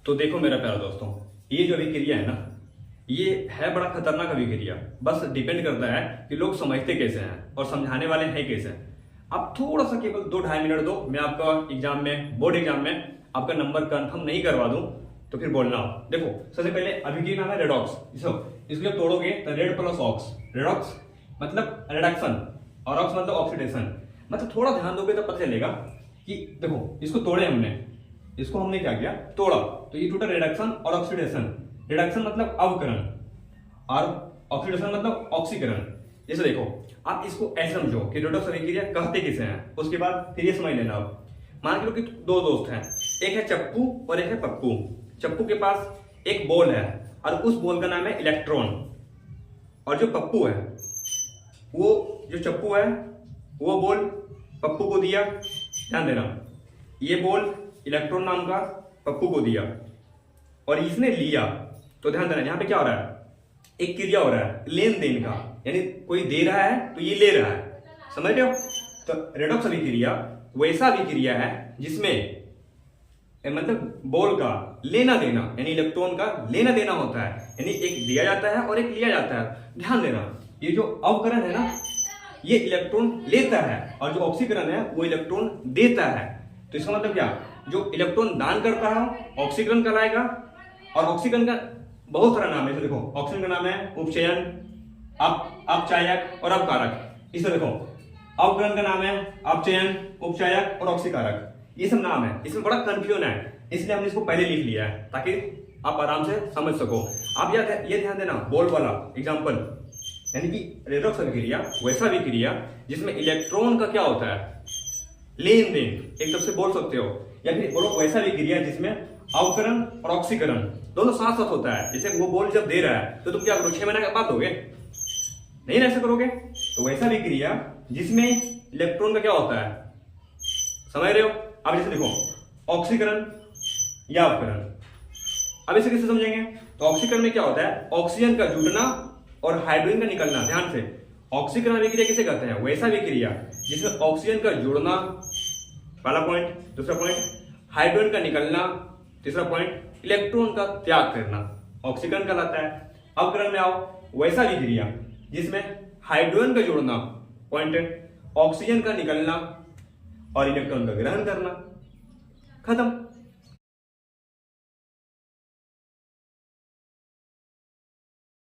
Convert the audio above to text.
तो देखो मेरा प्यारा दोस्तों, ये जो अभिक्रिया है ना, ये है बड़ा खतरनाक अभिक्रिया। बस डिपेंड करता है कि लोग समझते कैसे हैं और समझाने वाले हैं कैसे। आप थोड़ा सा केवल 2-2.5 मिनट दो, मैं आपका एग्जाम में, बोर्ड एग्जाम में आपका नंबर कंफर्म नहीं करवा दूं तो फिर बोलना। देखो सबसे पहले अभिक्रिया नाम है रेडॉक्स। इसको जब तोड़ोगे तो रेड प्लस ऑक्स, रेडॉक्स मतलब रिडक्शन और ऑक्स मतलब ऑक्सीडेशन। मतलब थोड़ा ध्यान दोगे तो पता चलेगा कि देखो इसको तोड़े हमने, इसको हमने क्या किया, तोड़ा, तो ये टूटा रिडक्शन और ऑक्सीडेशन। रिडक्शन मतलब अवकरण और ऑक्सीडेशन मतलब ऑक्सीकरण। जैसे देखो आप इसको ऐसे समझो कि रेडॉक्स अभिक्रिया कहते किसे हैं, उसके बाद फिर ये समझ लेना। आप मान के लो कि दो दोस्त हैं, एक है चप्पू और एक है पप्पू। चप्पू के पास एक बॉल है और उस बॉल का नाम है इलेक्ट्रॉन, और जो पप्पू है, वो जो चप्पू है वो बॉल पप्पू को दिया। ध्यान देना, ये बॉल इलेक्ट्रॉन नाम का पप्पू को दिया और इसने लिया। तो ध्यान देना, यहाँ पे क्या हो रहा है, एक क्रिया हो रहा है लेन देन का, यानी कोई दे रहा है तो ये ले रहा है। समझ रहे हो? तो रेडॉक्स अभिक्रिया वैसा अभिक्रिया है जिसमें मतलब बॉल का लेना देना, यानी इलेक्ट्रॉन का लेना देना होता है, यानी एक दिया जाता है और एक लिया जाता है। ध्यान देना, ये जो अवकरण है ना, ये इलेक्ट्रॉन लेता है और जो ऑक्सीकरण है वो इलेक्ट्रॉन देता है। तो इसका मतलब क्या, जो इलेक्ट्रॉन दान करता है ऑक्सीकरण कहलाएगा। और ऑक्सीकरण का बहुत सारा नाम है। देखो ऑक्सीजन का नाम है उपचयन, अपचायक और अपकारक। इसे देखो अवकरण का नाम है अपचयन, उपचायक और ऑक्सीकारक। ये सब नाम है, इसमें बड़ा कंफ्यूजन है, इसलिए हमने इसको पहले लिख लिया है ताकि आप आराम से समझ सको। आप ये ध्यान देना, बॉल वाला एग्जाम्पल, यानी कि रेडॉक्स अभिक्रिया वैसा अभिक्रिया जिसमें इलेक्ट्रॉन का क्या होता है, लेन देन, एक तरफ से बोल सकते हो। या फिर बोलो वैसा अभिक्रिया जिसमें अवकरण और ऑक्सीकरण दोनों साथ साथ होता है। जैसे वो बॉल जब दे रहा है तो तुम क्या करो, 6 महीने के बाद दोगे, नहीं ऐसा करोगे। तो वैसा अभिक्रिया जिसमें इलेक्ट्रॉन का क्या होता है, समझ रहे हो? अब जैसे देखो ऑक्सीकरण या अवकरण, अब इसे कैसे समझेंगे? तो ऑक्सीकरण में क्या होता है, ऑक्सीजन का जुड़ना और हाइड्रोजन का निकलना। ध्यान से, ऑक्सीकरण अभिक्रिया किसे कहते हैं, वैसा अभिक्रिया जिसमें ऑक्सीजन का जुड़ना, पहला पॉइंट। दूसरा पॉइंट हाइड्रोजन का निकलना। तीसरा पॉइंट इलेक्ट्रॉन का त्याग करना, ऑक्सीकरण कहलाता है। अवकरण में आओ, वैसा अभिक्रिया जिसमें हाइड्रोजन का जुड़ना, पॉइंट, ऑक्सीजन का निकलना और इलेक्ट्रॉन का ग्रहण करना। खत्म।